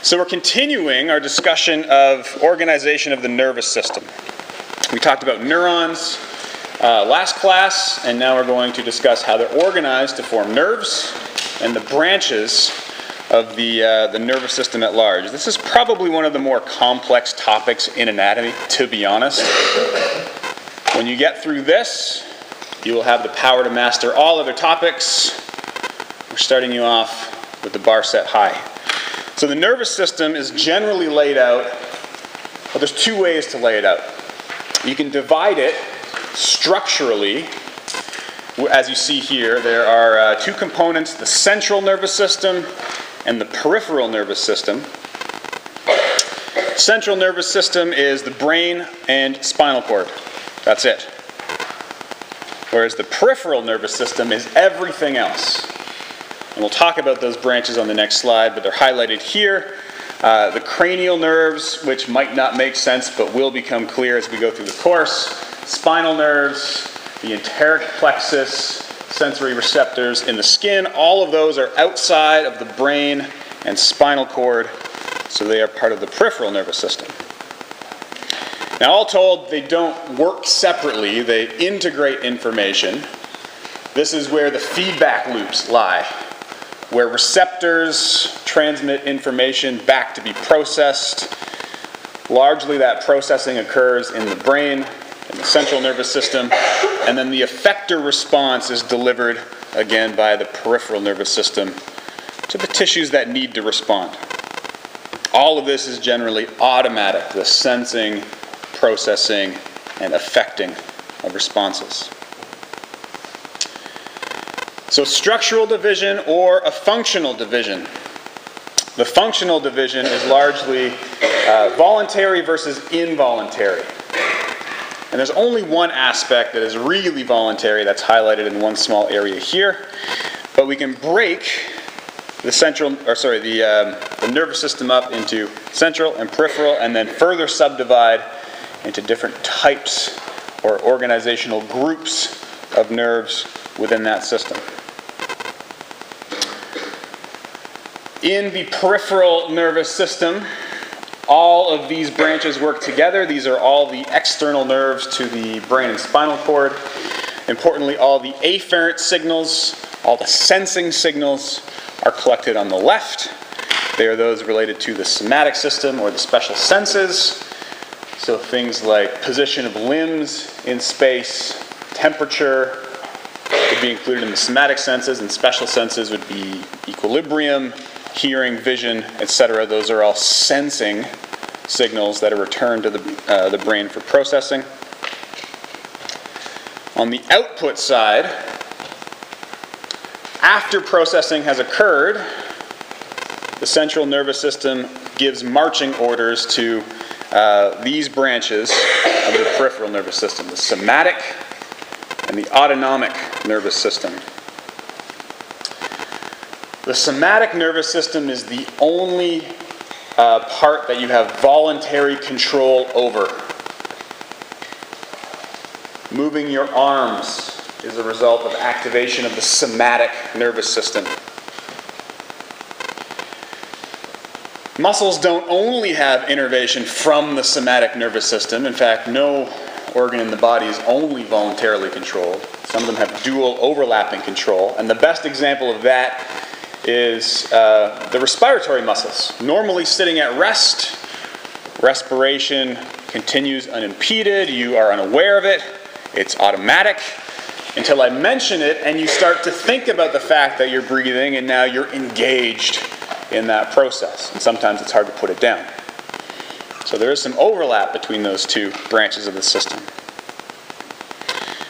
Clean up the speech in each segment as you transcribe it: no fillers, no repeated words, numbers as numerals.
So we're continuing our discussion of organization of the nervous system. We talked about neurons last class, and now we're going to discuss how they're organized to form nerves and the branches of the nervous system at large. This is probably one of the more complex topics in anatomy, to be honest. When you get through this, you will have the power to master all other topics. We're starting you off with the bar set high. So the nervous system is generally laid out, well, there's two ways to lay it out. You can divide it structurally. As you see here, there are two components, the central nervous system and the peripheral nervous system. Central nervous system is the brain and spinal cord. That's it. Whereas the peripheral nervous system is everything else. And we'll talk about those branches on the next slide, but they're highlighted here. The cranial nerves, which might not make sense, but will become clear as we go through the course. Spinal nerves, the enteric plexus, sensory receptors in the skin, all of those are outside of the brain and spinal cord, so they are part of the peripheral nervous system. Now, all told, they don't work separately, they integrate information. This is where the feedback loops lie, where receptors transmit information back to be processed. Largely that processing occurs in the brain, in the central nervous system, and then the effector response is delivered again by the peripheral nervous system to the tissues that need to respond. All of this is generally automatic, the sensing, processing, and affecting of responses. So structural division or a functional division. The functional division is largely voluntary versus involuntary. And there's only one aspect that is really voluntary that's highlighted in one small area here. But we can break the nervous system up into central and peripheral, and then further subdivide into different types or organizational groups of nerves within that system. In the peripheral nervous system, all of these branches work together. These are all the external nerves to the brain and spinal cord. Importantly, all the afferent signals, all the sensing signals are collected on the left. They are those related to the somatic system or the special senses. So things like position of limbs in space, temperature would be included in the somatic senses, and special senses would be equilibrium, hearing, vision, etc. Those are all sensing signals that are returned to the brain for processing. On the output side, after processing has occurred, the central nervous system gives marching orders to these branches of the peripheral nervous system, the somatic and the autonomic nervous system. The somatic nervous system is the only part that you have voluntary control over. Moving your arms is a result of activation of the somatic nervous system. Muscles don't only have innervation from the somatic nervous system. In fact, no organ in the body is only voluntarily controlled. Some of them have dual overlapping control, and the best example of that is the respiratory muscles. Normally sitting at rest, respiration continues unimpeded, you are unaware of it, it's automatic, until I mention it and you start to think about the fact that you're breathing, and now you're engaged in that process. And sometimes it's hard to put it down. So there is some overlap between those two branches of the system.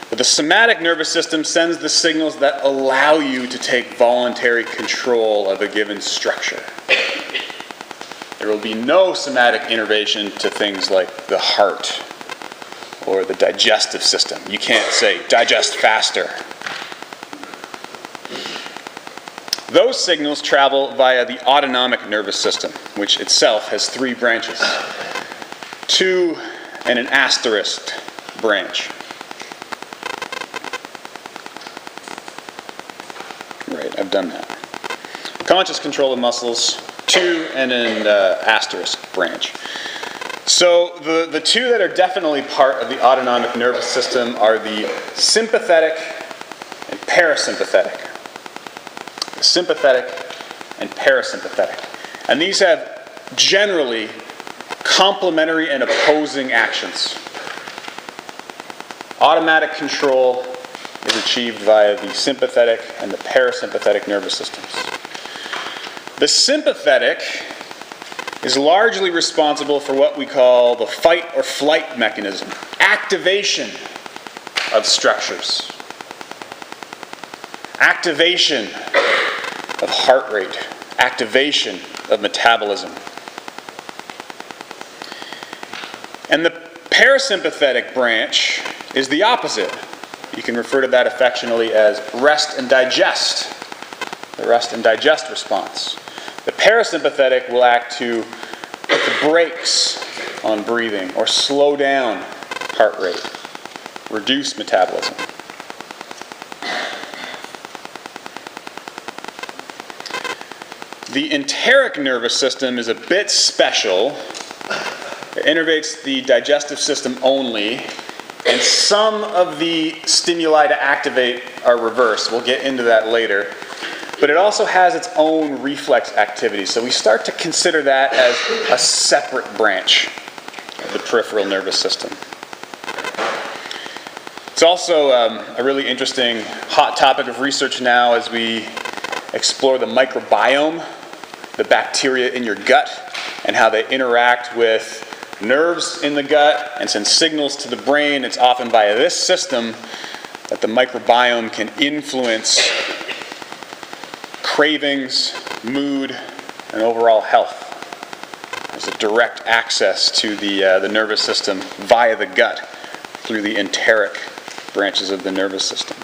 But the somatic nervous system sends the signals that allow you to take voluntary control of a given structure. There will be no somatic innervation to things like the heart or the digestive system. You can't say, digest faster. Those signals travel via the autonomic nervous system, which itself has three branches. Two and an asterisked branch. Right, I've done that. Conscious control of muscles, 2 and an asterisk branch. So the two that are definitely part of the autonomic nervous system are the sympathetic and parasympathetic. The sympathetic and parasympathetic. And these have generally complementary and opposing actions. Automatic control is achieved via the sympathetic and the parasympathetic nervous systems. The sympathetic is largely responsible for what we call the fight or flight mechanism, activation of structures, activation of heart rate, activation of metabolism. And the parasympathetic branch is the opposite. You can refer to that affectionately as rest and digest, the rest and digest response. The parasympathetic will act to put the brakes on breathing or slow down heart rate, reduce metabolism. The enteric nervous system is a bit special. It innervates the digestive system only, and some of the stimuli to activate are reversed. We'll get into that later. But it also has its own reflex activity, so we start to consider that as a separate branch of the peripheral nervous system. It's also a really interesting hot topic of research now as we explore the microbiome, the bacteria in your gut, and how they interact with nerves in the gut and send signals to the brain. It's often via this system that the microbiome can influence cravings, mood, and overall health. There's a direct access to the nervous system via the gut through the enteric branches of the nervous system.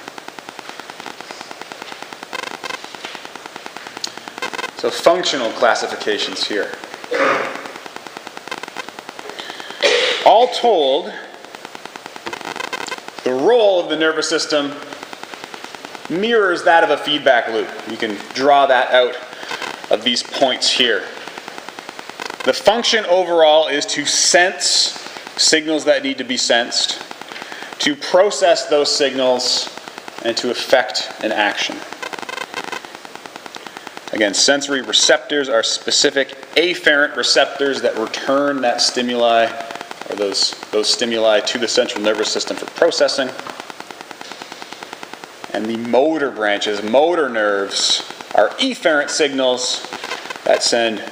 So functional classifications here. All told, the role of the nervous system mirrors that of a feedback loop. You can draw that out of these points here. The function overall is to sense signals that need to be sensed, to process those signals, and to effect an action. Again, sensory receptors are specific afferent receptors that return that stimuli or those stimuli to the central nervous system for processing. And the motor branches, motor nerves, are efferent signals that send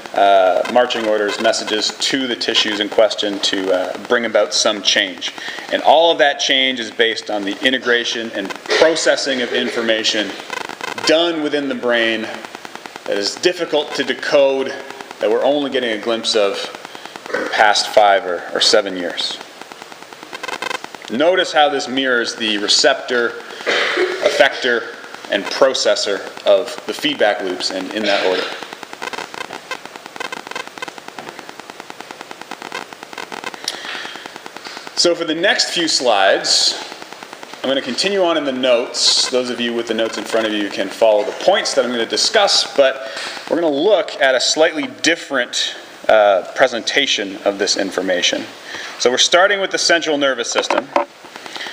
marching orders, messages to the tissues in question to bring about some change. And all of that change is based on the integration and processing of information done within the brain that is difficult to decode, that we're only getting a glimpse of in the past 5 or 7 years. Notice how this mirrors the receptor, effector, and processor of the feedback loops, and in that order. So for the next few slides, I'm going to continue on in the notes. Those of you with the notes in front of you can follow the points that I'm going to discuss, but we're going to look at a slightly different presentation of this information. So we're starting with the central nervous system.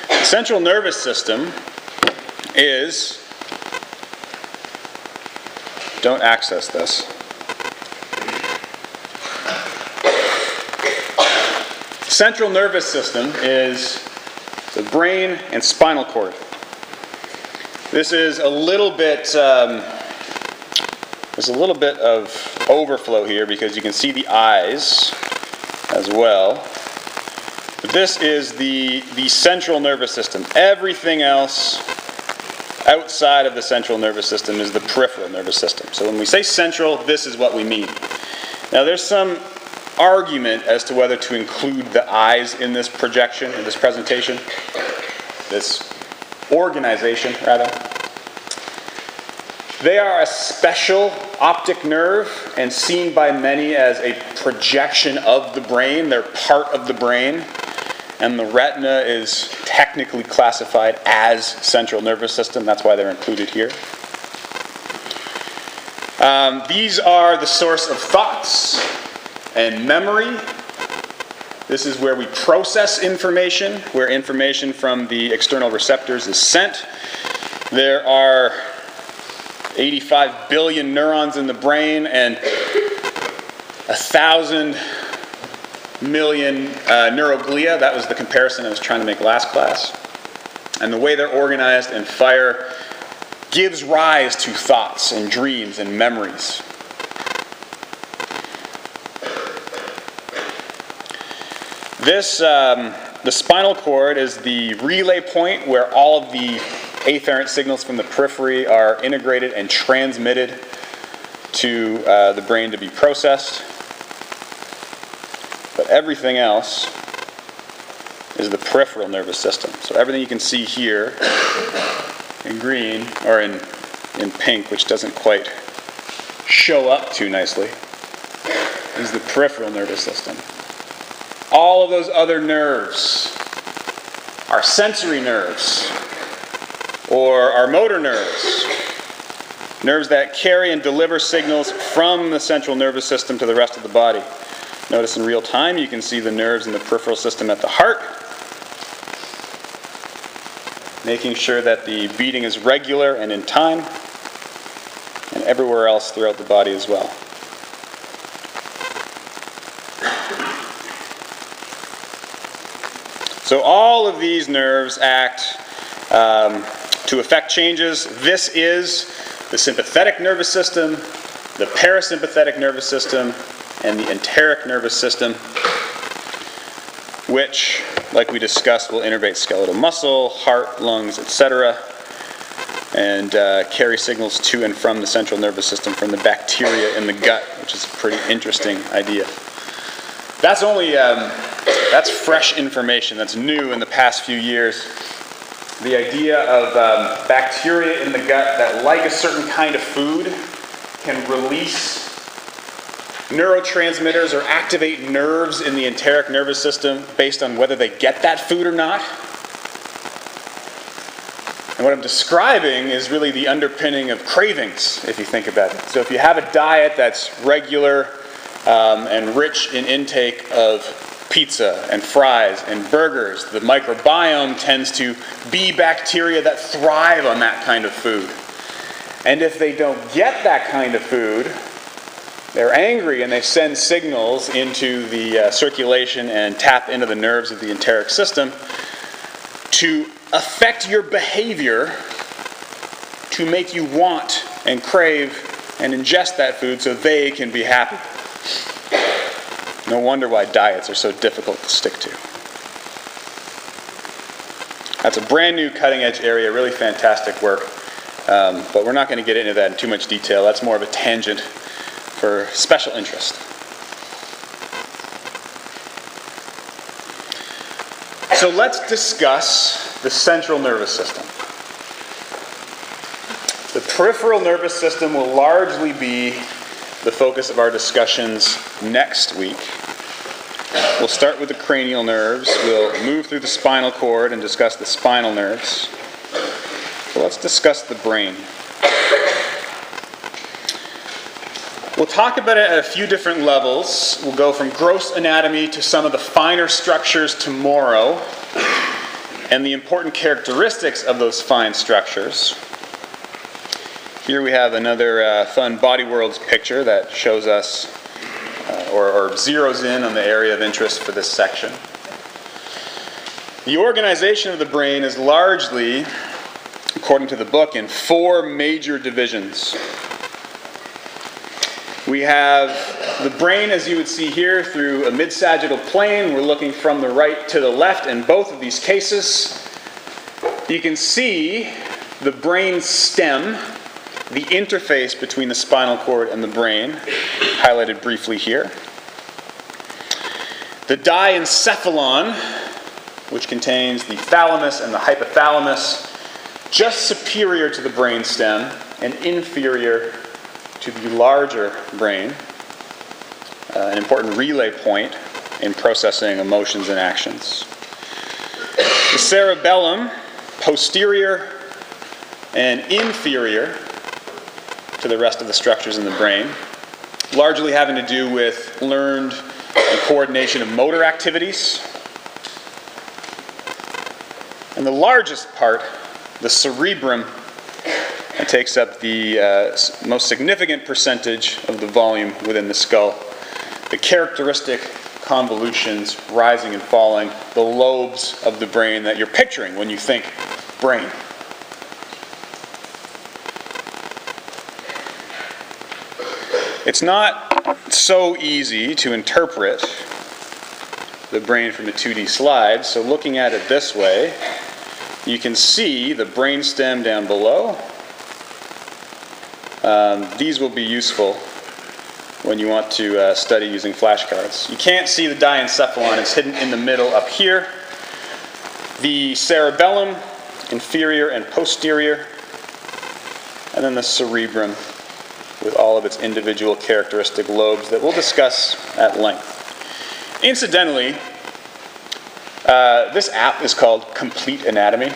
The central nervous system is, don't access this. Central nervous system is the brain and spinal cord. This is a little bit, there's a little bit of overflow here because you can see the eyes as well. But this is the central nervous system. Everything else outside of the central nervous system is the peripheral nervous system. So when we say central, this is what we mean. Now there's some argument as to whether to include the eyes in this projection, in this presentation, this organization, rather. They are a special optic nerve and seen by many as a projection of the brain. They're part of the brain, and the retina is technically classified as central nervous system. That's why they're included here. These are the source of thoughts and memory. This is where we process information, where information from the external receptors is sent. There are 85 billion neurons in the brain and 1,000 million neuroglia. That was the comparison I was trying to make last class. And the way they're organized and fire gives rise to thoughts and dreams and memories. This, the spinal cord is the relay point where all of the afferent signals from the periphery are integrated and transmitted to the brain to be processed. But everything else is the peripheral nervous system. So everything you can see here in green, or in pink, which doesn't quite show up too nicely, is the peripheral nervous system. All of those other nerves are sensory nerves, or are motor nerves. Nerves that carry and deliver signals from the central nervous system to the rest of the body. Notice in real time you can see the nerves in the peripheral system at the heart, making sure that the beating is regular and in time, and everywhere else throughout the body as well. So all of these nerves act to affect changes. This is the sympathetic nervous system, the parasympathetic nervous system, and the enteric nervous system, which, like we discussed, will innervate skeletal muscle, heart, lungs, etc., and carry signals to and from the central nervous system from the bacteria in the gut, which is a pretty interesting idea. That's only that's fresh information. That's new in the past few years. The idea of bacteria in the gut that, like a certain kind of food, can release neurotransmitters or activate nerves in the enteric nervous system based on whether they get that food or not. And what I'm describing is really the underpinning of cravings, if you think about it. So if you have a diet that's regular and rich in intake of pizza and fries and burgers, the microbiome tends to be bacteria that thrive on that kind of food. And if they don't get that kind of food, they're angry and they send signals into the circulation and tap into the nerves of the enteric system to affect your behavior to make you want and crave and ingest that food so they can be happy. No wonder why diets are so difficult to stick to. That's a brand new cutting edge area, really fantastic work. But we're not going to get into that in too much detail. That's more of a tangent for special interest. So let's discuss the central nervous system. The peripheral nervous system will largely be the focus of our discussions next week. We'll start with the cranial nerves. We'll move through the spinal cord and discuss the spinal nerves. So let's discuss the brain. We'll talk about it at a few different levels. We'll go from gross anatomy to some of the finer structures tomorrow, and the important characteristics of those fine structures. Here we have another fun Body Worlds picture that shows us, or zeroes in on the area of interest for this section. The organization of the brain is largely, according to the book, in 4 major divisions. We have the brain, as you would see here, through a mid-sagittal plane. We're looking from the right to the left in both of these cases. You can see the brain stem, the interface between the spinal cord and the brain, highlighted briefly here. The diencephalon, which contains the thalamus and the hypothalamus, just superior to the brain stem and inferior to the larger brain, an important relay point in processing emotions and actions. The cerebellum, posterior and inferior to the rest of the structures in the brain, largely having to do with learned and coordination of motor activities. And the largest part, the cerebrum, takes up the most significant percentage of the volume within the skull. The characteristic convolutions rising and falling, the lobes of the brain that you're picturing when you think brain. It's not so easy to interpret the brain from a 2D slide, so looking at it this way, you can see the brainstem down below. These will be useful when you want to study using flashcards. You can't see the diencephalon, it's hidden in the middle up here. The cerebellum, inferior and posterior, and then the cerebrum with all of its individual characteristic lobes that we'll discuss at length. Incidentally, this app is called Complete Anatomy.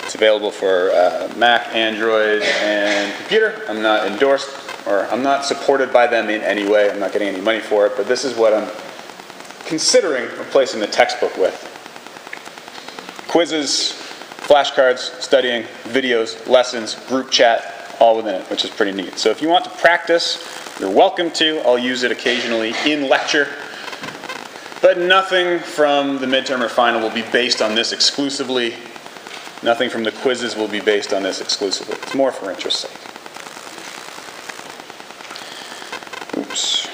It's available for Mac, Android, and computer. I'm not endorsed, or I'm not supported by them in any way. I'm not getting any money for it, but this is what I'm considering replacing the textbook with. Quizzes, flashcards, studying, videos, lessons, group chat, all within it, which is pretty neat. So if you want to practice, you're welcome to. I'll use it occasionally in lecture. But nothing from the midterm or final will be based on this exclusively. Nothing from the quizzes will be based on this exclusively. It's more for interest's sake. Oops.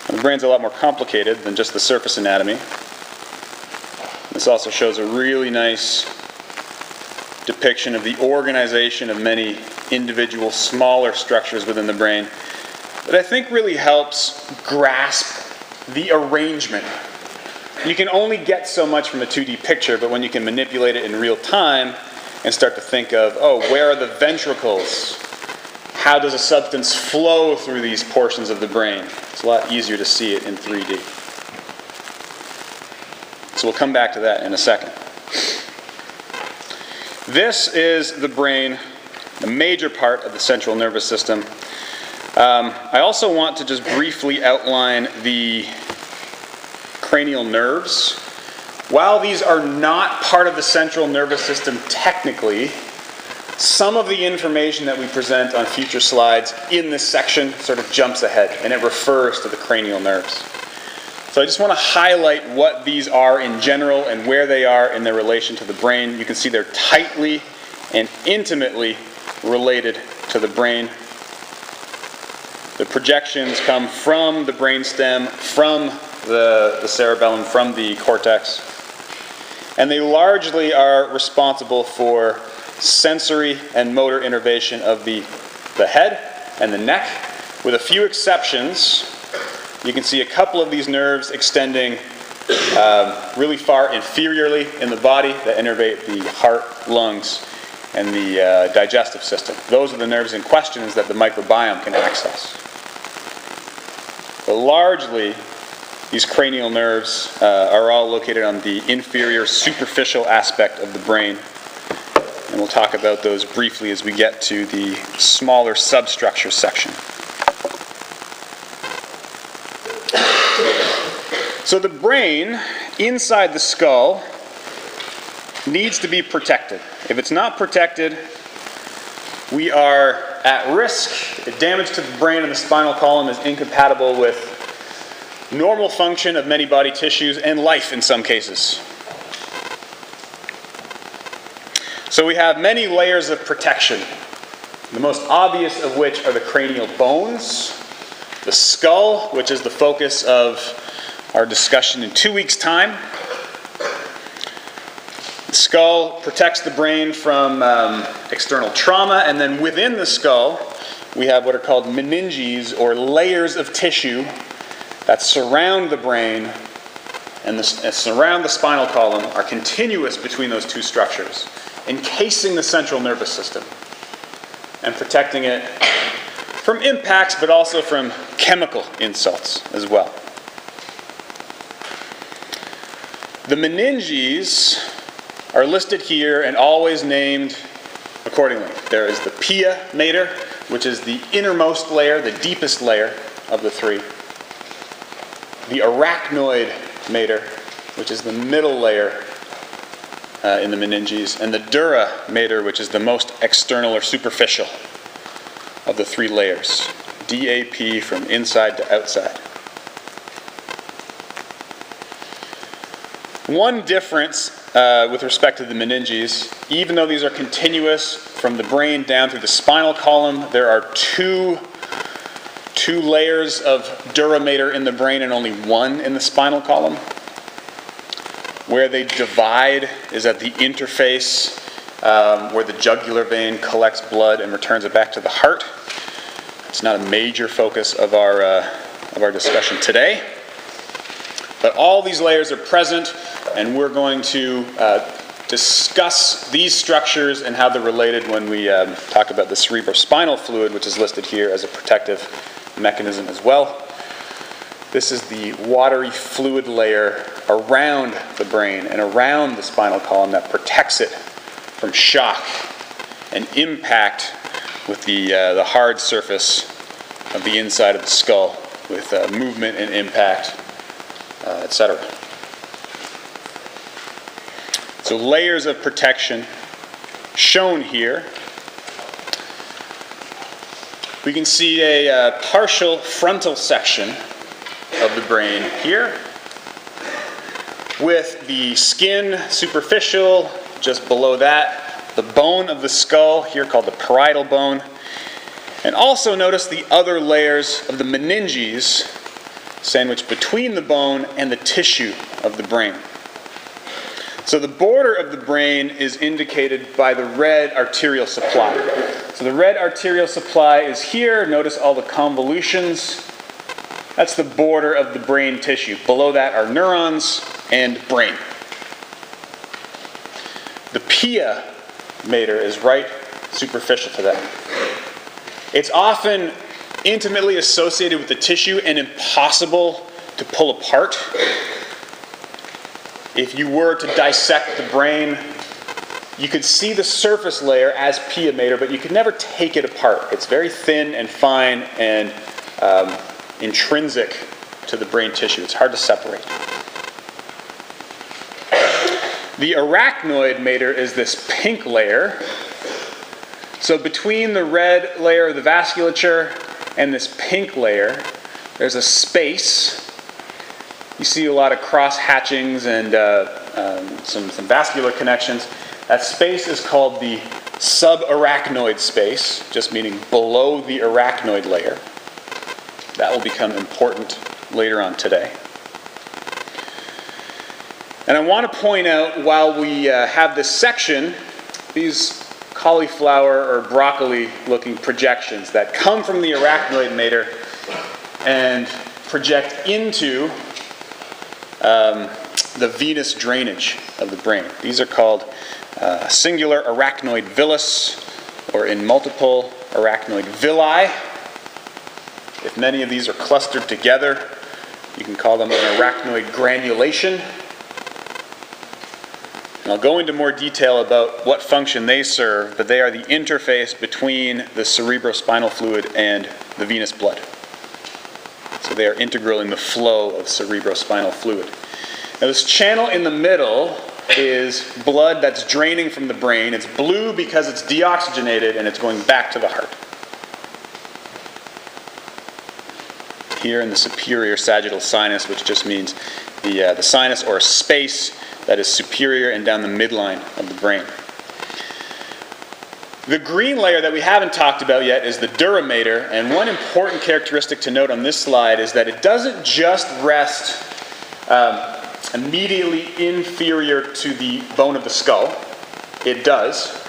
The brain's a lot more complicated than just the surface anatomy. This also shows a really nice depiction of the organization of many individual smaller structures within the brain that I think really helps grasp the arrangement. You can only get so much from a 2D picture, but when you can manipulate it in real time and start to think of, oh, where are the ventricles? How does a substance flow through these portions of the brain? It's a lot easier to see it in 3D. So we'll come back to that in a second. This is the brain, a major part of the central nervous system. I also want to just briefly outline the cranial nerves. While these are not part of the central nervous system technically, some of the information that we present on future slides in this section sort of jumps ahead, and it refers to the cranial nerves. So I just want to highlight what these are in general and where they are in their relation to the brain. You can see they're tightly and intimately related to the brain. The projections come from the brainstem, from the cerebellum, from the cortex. And they largely are responsible for sensory and motor innervation of the head and the neck. With a few exceptions, you can see a couple of these nerves extending really far inferiorly in the body that innervate the heart, lungs, and the digestive system. Those are the nerves in question that the microbiome can access. But largely, these cranial nerves are all located on the inferior superficial aspect of the brain. And we'll talk about those briefly as we get to the smaller substructure section. So the brain inside the skull needs to be protected. If it's not protected, we are at risk. Damage to the brain and the spinal column is incompatible with normal function of many body tissues and life in some cases. So we have many layers of protection, the most obvious of which are the cranial bones, the skull, which is the focus of our discussion in 2 weeks' time. The skull protects the brain from external trauma, and then within the skull we have what are called meninges, or layers of tissue that surround the brain and surround the spinal column, are continuous between those two structures, encasing the central nervous system and protecting it from impacts, but also from chemical insults as well. The meninges are listed here and always named accordingly. There is the pia mater, which is the innermost layer, the deepest layer of the three. The arachnoid mater, which is the middle layer in the meninges, and the dura mater, which is the most external or superficial of the three layers. DAP from inside to outside. One difference with respect to the meninges, even though these are continuous from the brain down through the spinal column, there are two layers of dura mater in the brain and only one in the spinal column. Where they divide is at the interface where the jugular vein collects blood and returns it back to the heart. It's not a major focus of our discussion today. But all these layers are present, and we're going to discuss these structures and how they're related when we talk about the cerebrospinal fluid, which is listed here as a protective mechanism as well. This is the watery fluid layer around the brain and around the spinal column that protects it from shock and impact with the hard surface of the inside of the skull with movement and impact, etc. So layers of protection shown here. We can see a partial frontal section of the brain here with the skin superficial just below that, the bone of the skull here called the parietal bone, and also notice the other layers of the meninges sandwiched between the bone and the tissue of the brain. So the border of the brain is indicated by the red arterial supply. So the red arterial supply is here. Notice all the convolutions. That's the border of the brain tissue. Below that are neurons and brain. The pia mater is right superficial to that. It's often intimately associated with the tissue and impossible to pull apart. If you were to dissect the brain, you could see the surface layer as pia mater, but you could never take it apart. It's very thin and fine and intrinsic to the brain tissue. It's hard to separate. The arachnoid mater is this pink layer. So between the red layer of the vasculature and this pink layer, there's a space. You see a lot of cross-hatchings and some vascular connections. That space is called the subarachnoid space, just meaning below the arachnoid layer. That will become important later on today. And I want to point out, while we have this section, these cauliflower or broccoli-looking projections that come from the arachnoid mater and project into the venous drainage of the brain. These are called singular arachnoid villus, or in multiple arachnoid villi. If many of these are clustered together, you can call them an arachnoid granulation. And I'll go into more detail about what function they serve, but they are the interface between the cerebrospinal fluid and the venous blood. So they are integral in the flow of cerebrospinal fluid. Now this channel in the middle is blood that's draining from the brain. It's blue because it's deoxygenated and it's going back to the heart. Here in the superior sagittal sinus, which just means the sinus or a space that is superior and down the midline of the brain. The green layer that we haven't talked about yet is the dura mater, and one important characteristic to note on this slide is that it doesn't just rest immediately inferior to the bone of the skull. It does.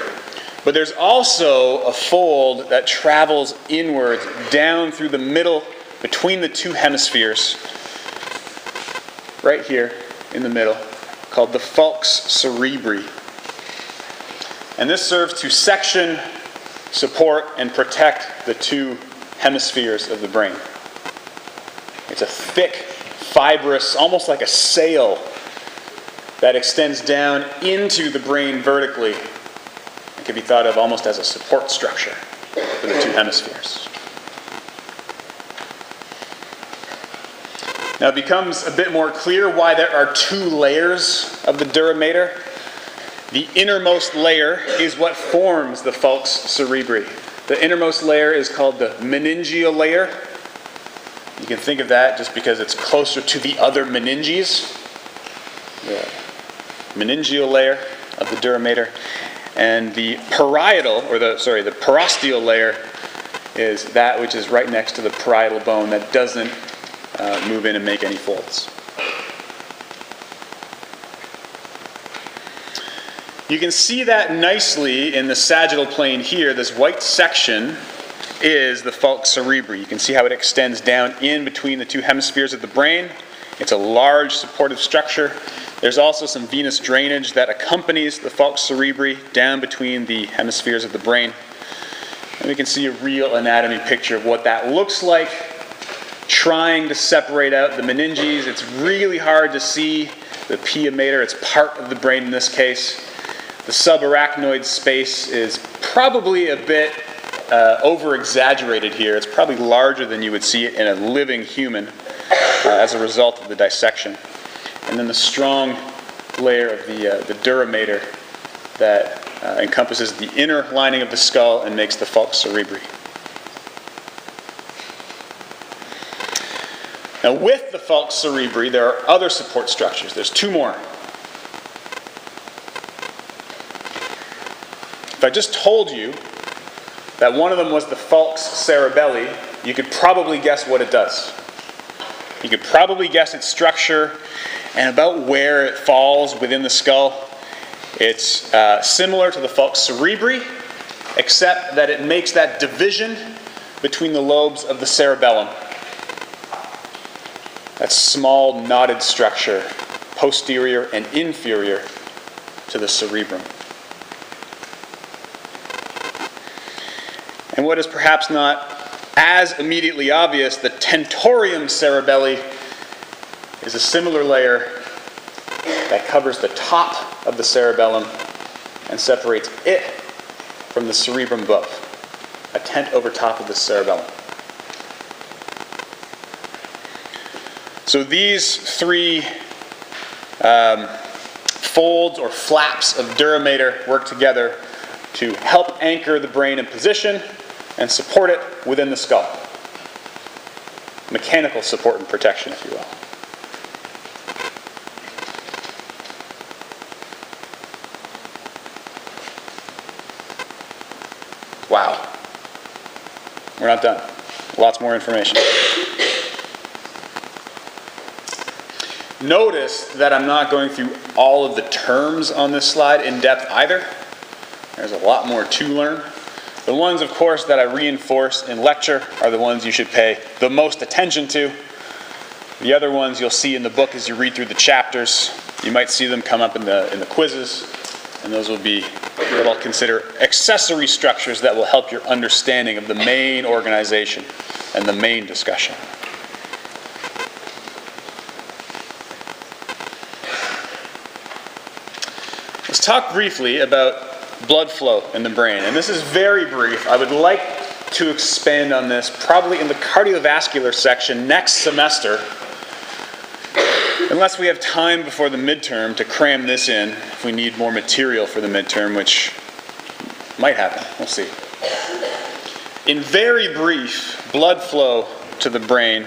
But there's also a fold that travels inwards down through the middle between the two hemispheres, right here in the middle, called the falx cerebri. And this serves to section, support, and protect the two hemispheres of the brain. It's a thick, fibrous, almost like a sail, that extends down into the brain vertically. It can be thought of almost as a support structure for the two hemispheres. Now it becomes a bit more clear why there are two layers of the dura mater. The innermost layer is what forms the falx cerebri. The innermost layer is called the meningeal layer. You can think of that just because it's closer to the other meninges. The meningeal layer of the dura mater. And the parietal, or the perosteal layer is that which is right next to the parietal bone that doesn't move in and make any folds. You can see that nicely in the sagittal plane here. This white section is the falx cerebri. You can see how it extends down in between the two hemispheres of the brain. It's a large supportive structure. There's also some venous drainage that accompanies the falx cerebri down between the hemispheres of the brain. And we can see a real anatomy picture of what that looks like. Trying to separate out the meninges. It's really hard to see the pia mater. It's part of the brain in this case. The subarachnoid space is probably a bit over-exaggerated here. It's probably larger than you would see it in a living human as a result of the dissection. And then the strong layer of the dura mater that encompasses the inner lining of the skull and makes the falx cerebri. Now with the falx cerebri, there are other support structures. There's two more. If I just told you that one of them was the falx cerebelli, you could probably guess what it does. You could probably guess its structure and about where it falls within the skull. It's similar to the falx cerebri, except that it makes that division between the lobes of the cerebellum. That small knotted structure, posterior and inferior to the cerebrum. And what is perhaps not as immediately obvious, the tentorium cerebelli is a similar layer that covers the top of the cerebellum and separates it from the cerebrum above. A tent over top of the cerebellum. So these three folds or flaps of dura mater work together to help anchor the brain in position and support it within the skull. Mechanical support and protection, if you will. Wow. We're not done. Lots more information. Notice that I'm not going through all of the terms on this slide in depth either. There's a lot more to learn. The ones, of course, that I reinforce in lecture are the ones you should pay the most attention to. The other ones you'll see in the book as you read through the chapters. You might see them come up in the quizzes, and those will be what I'll consider accessory structures that will help your understanding of the main organization and the main discussion. Let's talk briefly about blood flow in the brain. And this is very brief. I would like to expand on this probably in the cardiovascular section next semester. Unless we have time before the midterm to cram this in, if we need more material for the midterm, which might happen. We'll see. In very brief, blood flow to the brain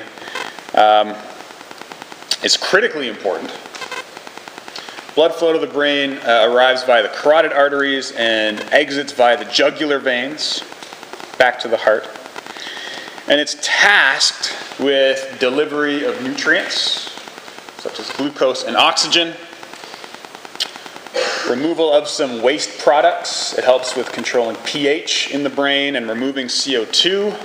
is critically important. Blood flow to the brain arrives via the carotid arteries and exits via the jugular veins back to the heart. And it's tasked with delivery of nutrients, such as glucose and oxygen, removal of some waste products. It helps with controlling pH in the brain and removing CO2.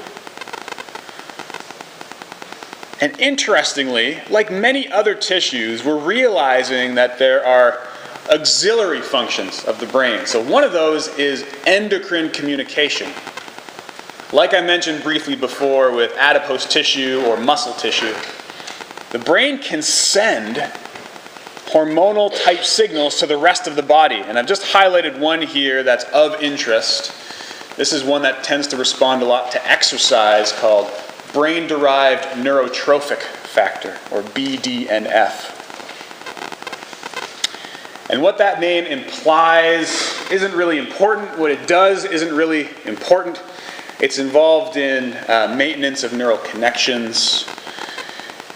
And interestingly, like many other tissues, we're realizing that there are auxiliary functions of the brain. So one of those is endocrine communication. Like I mentioned briefly before with adipose tissue or muscle tissue, the brain can send hormonal type signals to the rest of the body. And I've just highlighted one here that's of interest. This is one that tends to respond a lot to exercise, called brain-derived neurotrophic factor, or BDNF. And what that name implies isn't really important. What it does isn't really important. It's involved in maintenance of neural connections.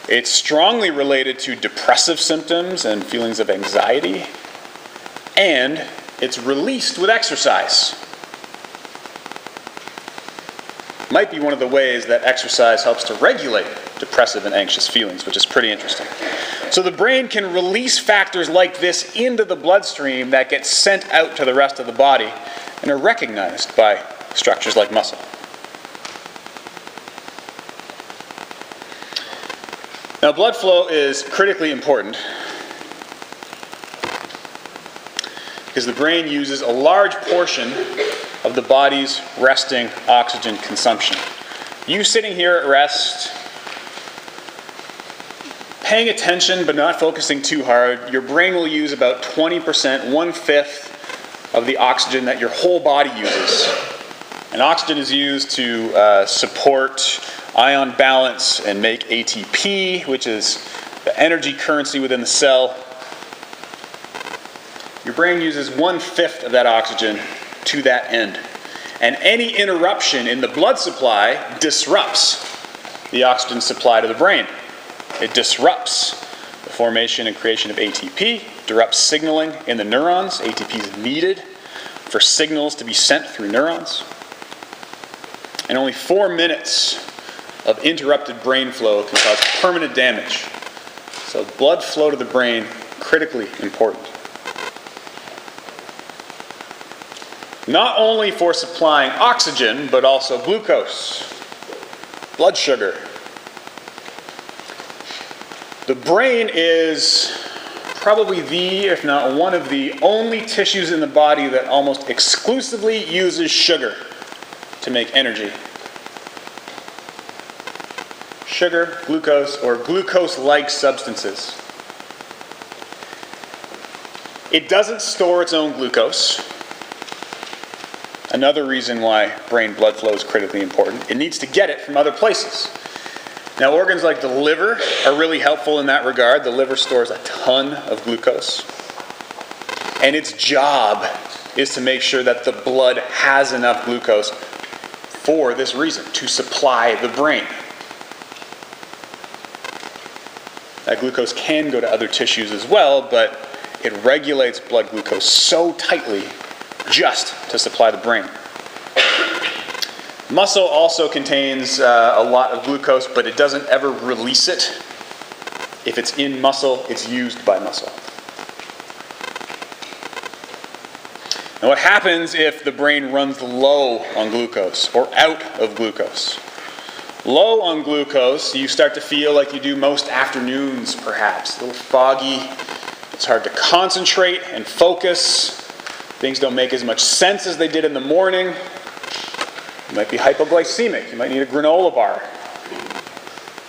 It's strongly related to depressive symptoms and feelings of anxiety. And it's released with exercise. Might be one of the ways that exercise helps to regulate depressive and anxious feelings, which is pretty interesting. So the brain can release factors like this into the bloodstream that get sent out to the rest of the body and are recognized by structures like muscle. Now, blood flow is critically important because the brain uses a large portion of the body's resting oxygen consumption. You sitting here at rest, paying attention but not focusing too hard, your brain will use about 20%, 1/5 of the oxygen that your whole body uses. And oxygen is used to support ion balance and make ATP, which is the energy currency within the cell. Your brain uses 1/5 of that oxygen to that end. And any interruption in the blood supply disrupts the oxygen supply to the brain. It disrupts the formation and creation of ATP, disrupts signaling in the neurons. ATP is needed for signals to be sent through neurons. And only 4 minutes of interrupted brain flow can cause permanent damage. So blood flow to the brain, critically important. Not only for supplying oxygen, but also glucose, blood sugar. The brain is probably the, if not one of the, only tissues in the body that almost exclusively uses sugar to make energy. Sugar, glucose, or glucose-like substances. It doesn't store its own glucose. Another reason why brain blood flow is critically important. It needs to get it from other places. Now, organs like the liver are really helpful in that regard. The liver stores a ton of glucose. And its job is to make sure that the blood has enough glucose for this reason, to supply the brain. That glucose can go to other tissues as well, but it regulates blood glucose so tightly just to supply the brain. Muscle also contains a lot of glucose, but it doesn't ever release it. If it's in muscle, it's used by muscle. Now, what happens if the brain runs low on glucose or out of glucose? Low on glucose, you start to feel like you do most afternoons, perhaps. A little foggy. It's hard to concentrate and focus. Things don't make as much sense as they did in the morning. You might be hypoglycemic. You might need a granola bar.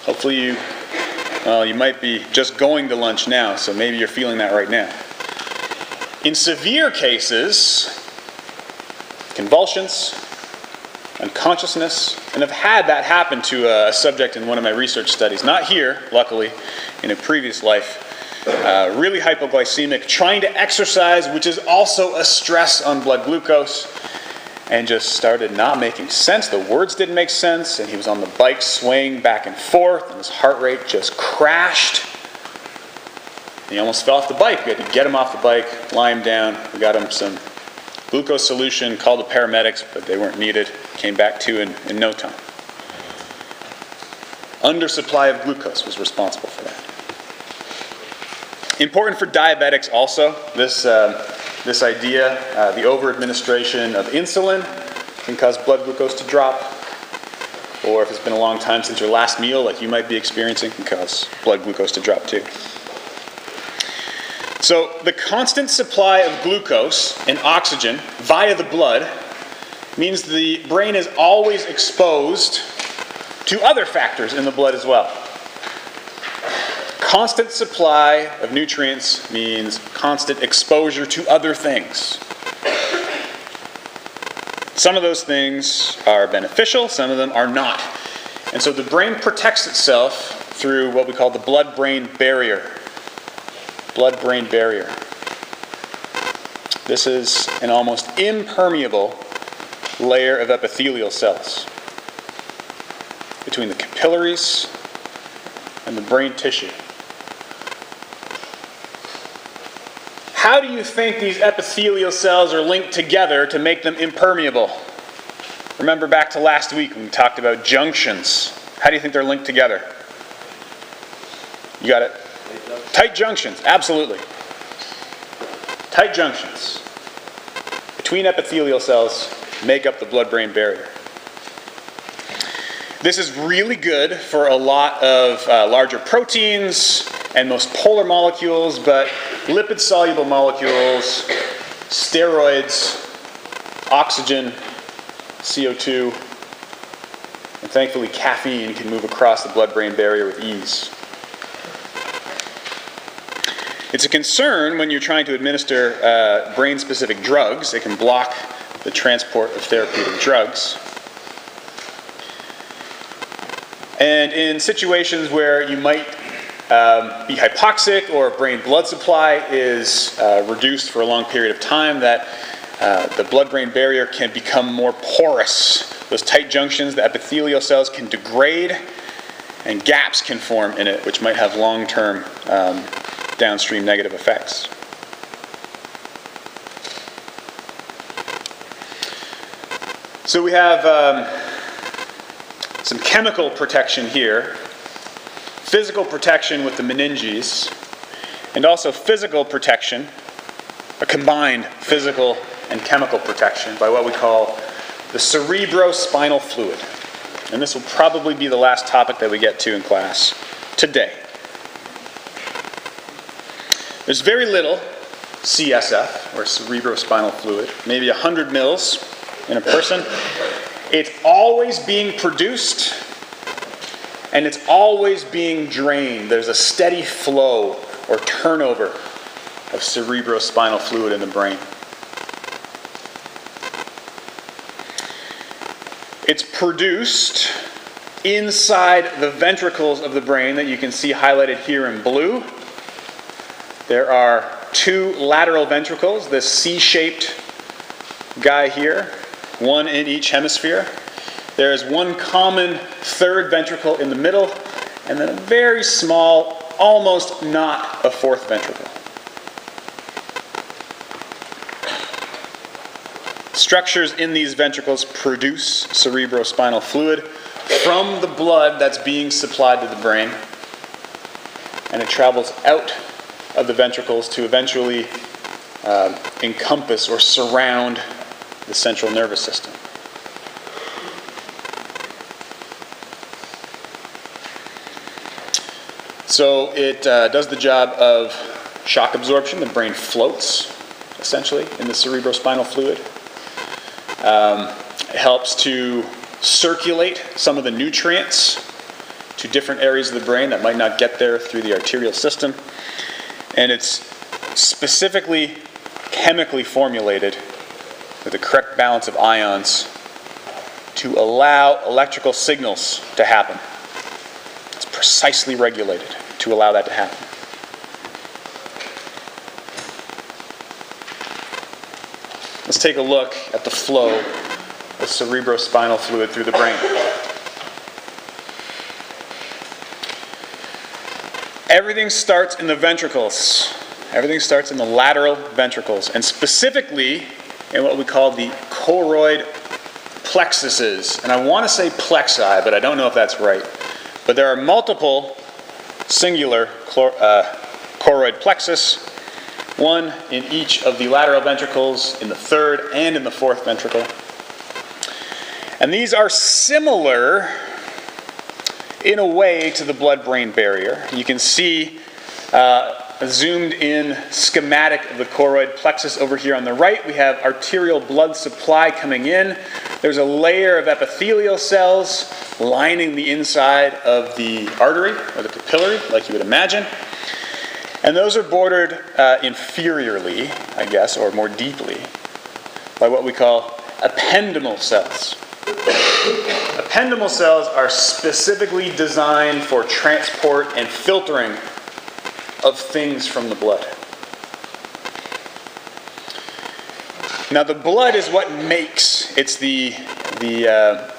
Hopefully you might be just going to lunch now, so maybe you're feeling that right now. In severe cases, convulsions, unconsciousness, and I've had that happen to a subject in one of my research studies. Not here, luckily, in a previous life. Really hypoglycemic, trying to exercise, which is also a stress on blood glucose, and just started not making sense. The words didn't make sense, and he was on the bike swaying back and forth, and his heart rate just crashed. And he almost fell off the bike. We had to get him off the bike, lie him down. We got him some glucose solution, called the paramedics, but they weren't needed. Came back to in no time. Undersupply of glucose was responsible for that. Important for diabetics also, this idea, the over-administration of insulin can cause blood glucose to drop. Or if it's been a long time since your last meal, like you might be experiencing, can cause blood glucose to drop too. So the constant supply of glucose and oxygen via the blood means the brain is always exposed to other factors in the blood as well. Constant supply of nutrients means constant exposure to other things. Some of those things are beneficial, some of them are not. And so the brain protects itself through what we call the blood-brain barrier. Blood-brain barrier. This is an almost impermeable layer of epithelial cells between the capillaries and the brain tissue. How do you think these epithelial cells are linked together to make them impermeable? Remember back to last week when we talked about junctions. How do you think they're linked together? You got it? Tight junctions, absolutely. Tight junctions between epithelial cells make up the blood-brain barrier. This is really good for a lot of larger proteins and most polar molecules, but lipid-soluble molecules, steroids, oxygen, CO2, and thankfully caffeine can move across the blood-brain barrier with ease. It's a concern when you're trying to administer brain-specific drugs. It can block the transport of therapeutic drugs. And in situations where you might be hypoxic or brain blood supply is reduced for a long period of time, that the blood-brain barrier can become more porous. Those tight junctions, the epithelial cells can degrade and gaps can form in it, which might have long-term downstream negative effects. So we have some chemical protection here, physical protection with the meninges, and also physical protection, a combined physical and chemical protection by what we call the cerebrospinal fluid. And this will probably be the last topic that we get to in class today. There's very little CSF, or cerebrospinal fluid, maybe 100 mils in a person. It's always being produced, and it's always being drained. There's a steady flow or turnover of cerebrospinal fluid in the brain. It's produced inside the ventricles of the brain that you can see highlighted here in blue. There are two lateral ventricles, this C-shaped guy here, one in each hemisphere. There is one common third ventricle in the middle, and then a very small, almost not a fourth ventricle. Structures in these ventricles produce cerebrospinal fluid from the blood that's being supplied to the brain, and it travels out of the ventricles to eventually encompass or surround the central nervous system. So it does the job of shock absorption. The brain floats, essentially, in the cerebrospinal fluid. It helps to circulate some of the nutrients to different areas of the brain that might not get there through the arterial system. And it's specifically chemically formulated with the correct balance of ions to allow electrical signals to happen. It's precisely regulated to allow that to happen. Let's take a look at the flow of cerebrospinal fluid through the brain. Everything starts in the ventricles. Everything starts in the lateral ventricles, and specifically in what we call the choroid plexuses. And I want to say plexi, but I don't know if that's right. But there are multiple singular choroid plexus, one in each of the lateral ventricles, in the third and in the fourth ventricle. And these are similar in a way to the blood-brain barrier. You can see zoomed in schematic of the choroid plexus over here on the right. We have arterial blood supply coming in. There's a layer of epithelial cells lining the inside of the artery, or the capillary, like you would imagine. And those are bordered inferiorly, I guess, or more deeply, by what we call ependymal cells. Ependymal cells are specifically designed for transport and filtering of things from the blood. Now the blood is what makes, it's the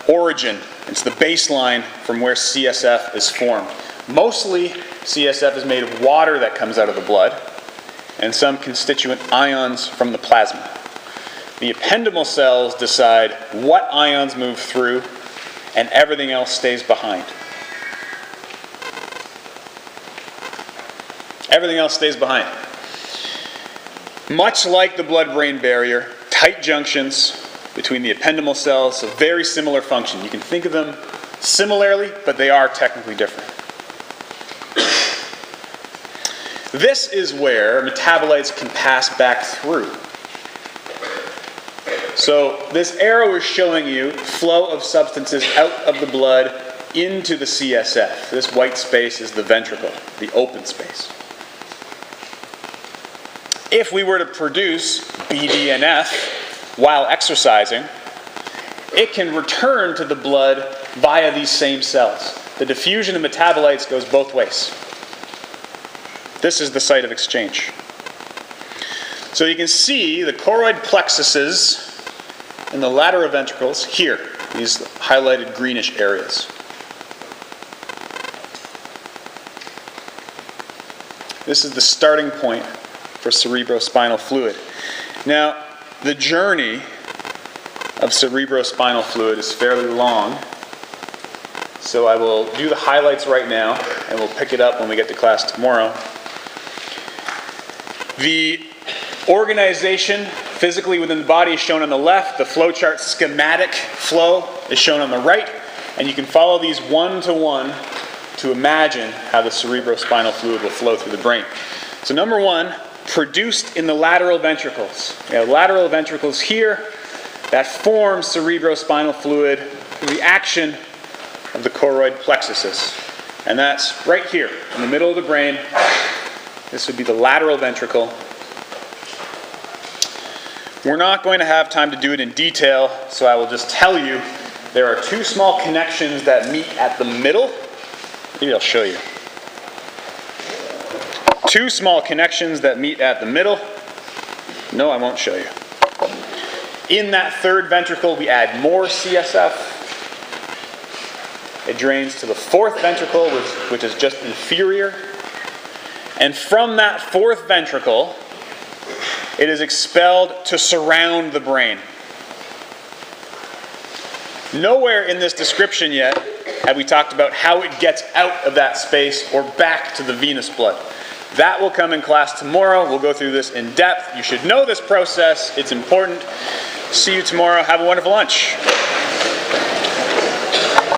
origin, it's the baseline from where CSF is formed. Mostly CSF is made of water that comes out of the blood and some constituent ions from the plasma. The ependymal cells decide what ions move through and everything else stays behind. Everything else stays behind. Much like the blood-brain barrier, tight junctions between the ependymal cells, a very similar function. You can think of them similarly, but they are technically different. This is where metabolites can pass back through. So this arrow is showing you flow of substances out of the blood into the CSF. This white space is the ventricle, the open space. If we were to produce BDNF while exercising, it can return to the blood via these same cells. The diffusion of metabolites goes both ways. This is the site of exchange. So you can see the choroid plexuses and the lateral ventricles here, these highlighted greenish areas. This is the starting point for cerebrospinal fluid. Now, the journey of cerebrospinal fluid is fairly long, so I will do the highlights right now, and we'll pick it up when we get to class tomorrow. The organization physically within the body is shown on the left. The flowchart schematic flow is shown on the right, and you can follow these one-to-one to imagine how the cerebrospinal fluid will flow through the brain. So number one, produced in the lateral ventricles. We have lateral ventricles here that form cerebrospinal fluid through the action of the choroid plexuses. And that's right here in the middle of the brain. This would be the lateral ventricle. We're not going to have time to do it in detail, so I will just tell you there are two small connections that meet at the middle. Maybe I'll show you. Two small connections that meet at the middle. No, I won't show you. In that third ventricle, we add more CSF. It drains to the fourth ventricle, which is just inferior. And from that fourth ventricle, it is expelled to surround the brain. Nowhere in this description yet have we talked about how it gets out of that space or back to the venous blood. That will come in class tomorrow. We'll go through this in depth. You should know this process. It's important. See you tomorrow. Have a wonderful lunch.